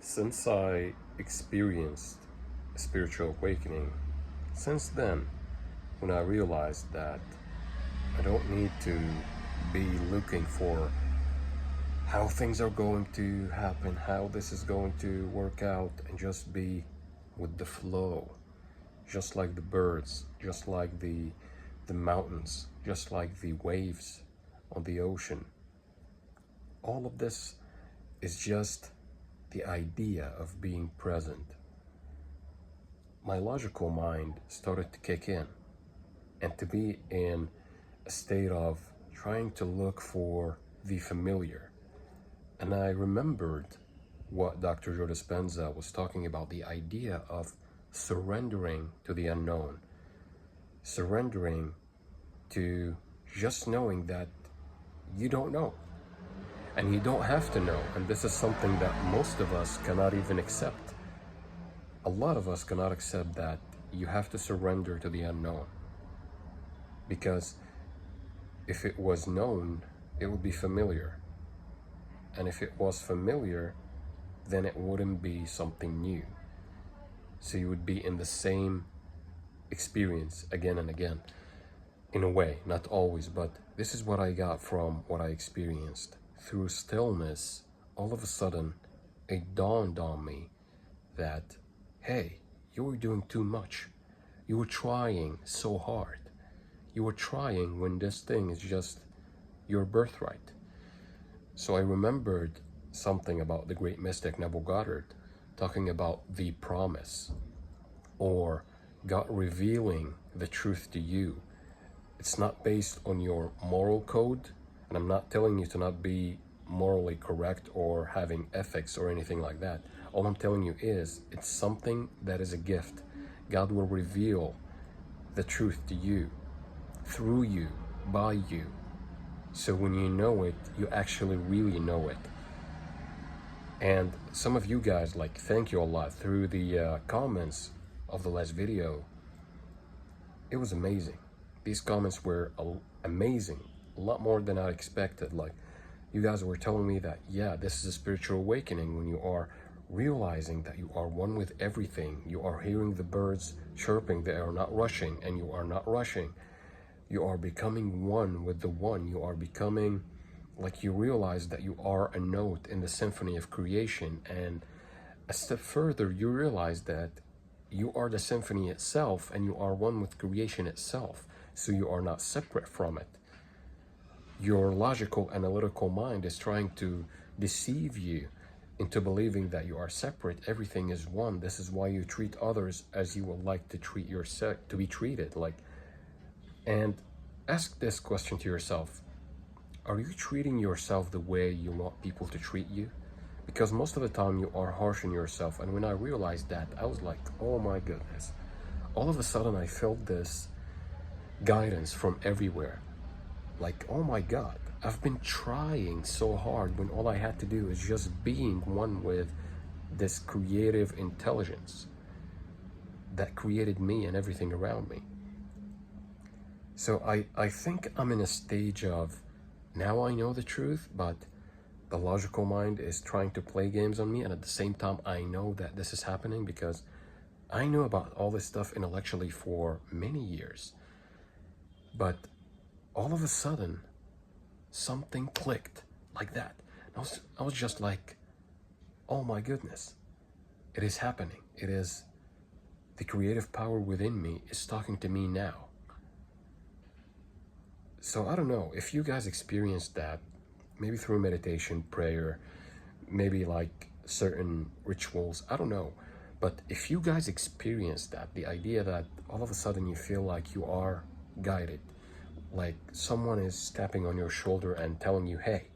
Since I experienced a spiritual awakening, since then, when I realized that I don't need to be looking for how things are going to happen, how this is going to work out, and just be with the flow, just like the birds, just like the mountains, just like the waves on the ocean. All of this is just the idea of being present. My logical mind started to kick in and to be in a state of trying to look for the familiar. And I remembered what Dr. Joe Dispenza was talking about, the idea of surrendering to the unknown, surrendering to just knowing that you don't know. And you don't have to know. And this is something that most of us cannot even accept. A lot of us cannot accept that you have to surrender to the unknown. Because if it was known, it would be familiar. And if it was familiar, then it wouldn't be something new. So you would be in the same experience again and again. In a way, not always, but this is what I got from what I experienced. Through stillness, all of a sudden, it dawned on me that, hey, you were doing too much. You were trying so hard. You were trying when this thing is just your birthright. So I remembered something about the great mystic Neville Goddard talking about the promise, or God revealing the truth to you. It's not based on your moral code, and I'm not telling you to not be morally correct or having ethics or anything like that. All I'm telling you is it's something that is a gift. God will reveal the truth to you, through you, by you. So when you know it, you actually really know it. And some of you guys, like, thank you a lot through the comments of the last video. It was amazing. These comments were amazing, a lot more than I expected. Like, you guys were telling me that, yeah, this is a spiritual awakening when you are realizing that you are one with everything. You are hearing the birds chirping, they are not rushing, and you are not rushing. You are becoming one with the one. You are becoming, like, you realize that you are a note in the symphony of creation. And a step further, you realize that you are the symphony itself and you are one with creation itself. So you are not separate from it. Your logical, analytical mind is trying to deceive you into believing that you are separate. Everything is one. This is why you treat others as you would like to treat yourself, to be treated. And ask this question to yourself. Are you treating yourself the way you want people to treat you? Because most of the time you are harsh on yourself. And when I realized that, I was like, oh my goodness. All of a sudden I felt this guidance from everywhere. Like, oh my God, I've been trying so hard when all I had to do is just being one with this creative intelligence that created me and everything around me. So I think I'm in a stage of, now I know the truth, but the logical mind is trying to play games on me. And at the same time, I know that this is happening because I knew about all this stuff intellectually for many years. But all of a sudden, something clicked like that. I was just like, oh my goodness, it is happening. It is, the creative power within me is talking to me now. So I don't know if you guys experienced that, maybe through meditation, prayer, maybe like certain rituals, I don't know. But if you guys experience that, the idea that all of a sudden you feel like you are guided, like someone is tapping on your shoulder and telling you, hey,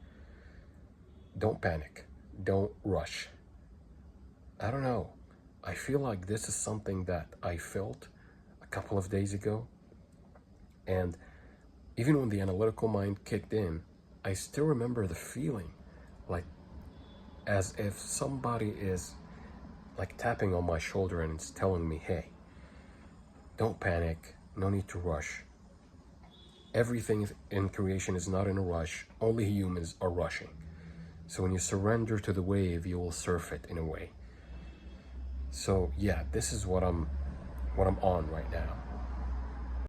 don't panic, don't rush. I don't know. I feel like this is something that I felt a couple of days ago. And even when the analytical mind kicked in, I still remember the feeling, like as if somebody is like tapping on my shoulder and it's telling me, hey, don't panic, no need to rush. Everything in creation is not in a rush, only humans are rushing. So when you surrender to the wave, you will surf it in a way. So yeah, this is what I'm on right now.